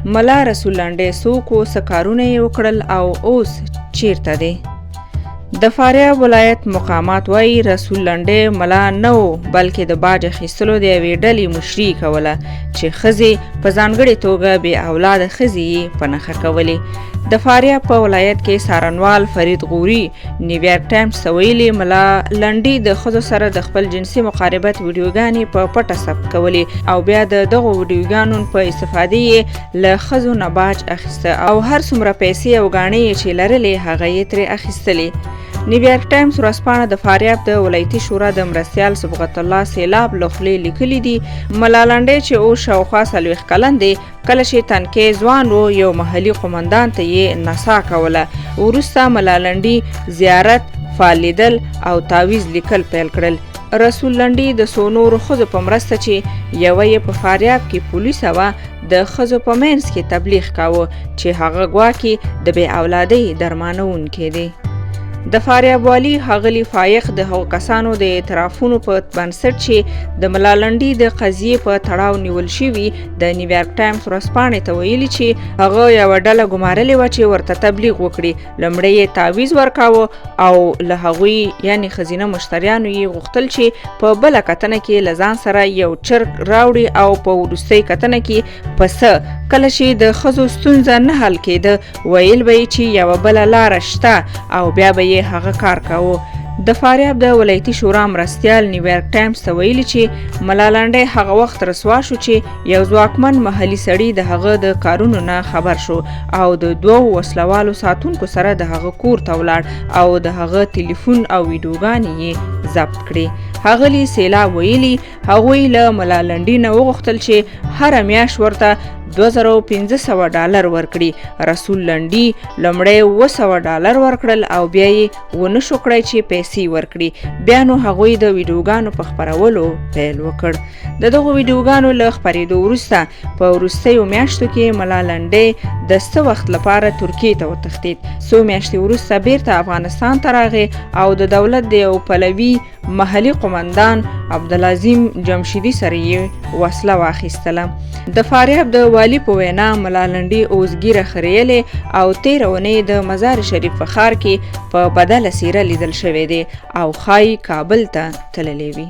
ملا رسول لنډی څوک و، څه کارونه یې وکړل او اوس چیرته دی؟ د فاریاب ولایت مقامات وایي رسول لنډی ملا نه و، بلکې د باج اخیستلو د یوې ډلې مشري کوله چې ښځې په ځانګړې توګه بې اولاده ښځې یې په نښه کولې. د فاریاب په ولایت کې څارنوال فرید غوري نیویارک ټایمز ته ویلي ملا لنډي د ښځو سره د خپل جنسي مقاربت ویډیوګانې په پټه ثبت کولې او بیا د دغو ویډیوګانو په استفادې یې له ښځو نه باج اخیسته او هر څومره پیسې او ګاڼې چې لرلې هغه یې ترې اخیستلې. نیویارک ټایمز ورځپاڼه د فاریاب د ولایتي شورا د مرستیال صبغت الله سیلاب له خولې لیکلي دي ملا لنډی چې اوس شاوخوا 40 کلن دی، کله چې تنکي ځوان و یو محلي قومندان ته یې نڅا کوله. وروسته ملا لنډي زیارت، فال لیدل او تعویض لیکل پیل کړل. رسول لنډي د څو نورو ښځو په مرسته چې یوه یې په فاریاب کې پولیسه وه د ښځو په منځ کې تبلیغ کاوه چې هغه ګواکې د بې اولادۍ درمانونکی دی. د فاریاب والي ښاغلي فایق د هغو کسانو د اعترافونو په بنسټ چې د ملا لنډي د قضیې په تړاو نیول شوي د نیویارک ټایمز ورځپاڼې ته ویلي چې هغه یوه ډله ګمارلې وه چې ورته تبلیغ وکړي. لومړی یې تعویض ورکاوه او له هغوی یعنې ښځینه مشتریانو یې غوښتل چې په بله کتنه کې له ځان سره یو چرګ راوړي او په وروستۍ کتنه کې پسه. کله چې د ښځو ستونزه نه حل کېده ویل به یې چې یوه بله لاره شته او بیا به یې هغه کار کاوه. د فاریاب د ولایتي شورا مرستیال نیویارک ټایمز ته ویلي چې ملا لنډی هغه وخت رسوا شو چې یو ځواکمن محلي سړي د هغه د کارونو نه خبر شو او د 2 وسلوالو ساتونکو سره د هغه کور ته ولاړ او د هغه ټلیفون او ویډیوګانې یې ضبط کړې. ښاغلي سیلاب ویلي هغوی له ملا لنډي نه وغوښتل چې هره میاشت ورته $2500 ورکړي. رسول لنډي لومړی $200 ورکړل او بیا یې ونه شو کړی چې پیسې ورکړي. بیا نو هغوی د ویډیوګانو په خپرولو پیل وکړ. د دغو ویډیوګانو له خپرېدو وروسته په وروستیو میاشتو کې ملا لنډی د څه وخت لپاره ترکیې ته وتښتېد. څو میاشتې وروسته بیرته افغانستان ته راغی او د دولت د یو پلوي محلي قومندان عبدالعظیم جمشیدي سره یې وسله واخیستله. د فاریاب د والي په وینا ملا لنډي اوس ږیره خریلې او تېره اونۍ د مزار شریف په ښار کې په بدله څېره لیدل شوی دی او ښایي کابل ته تللی وي.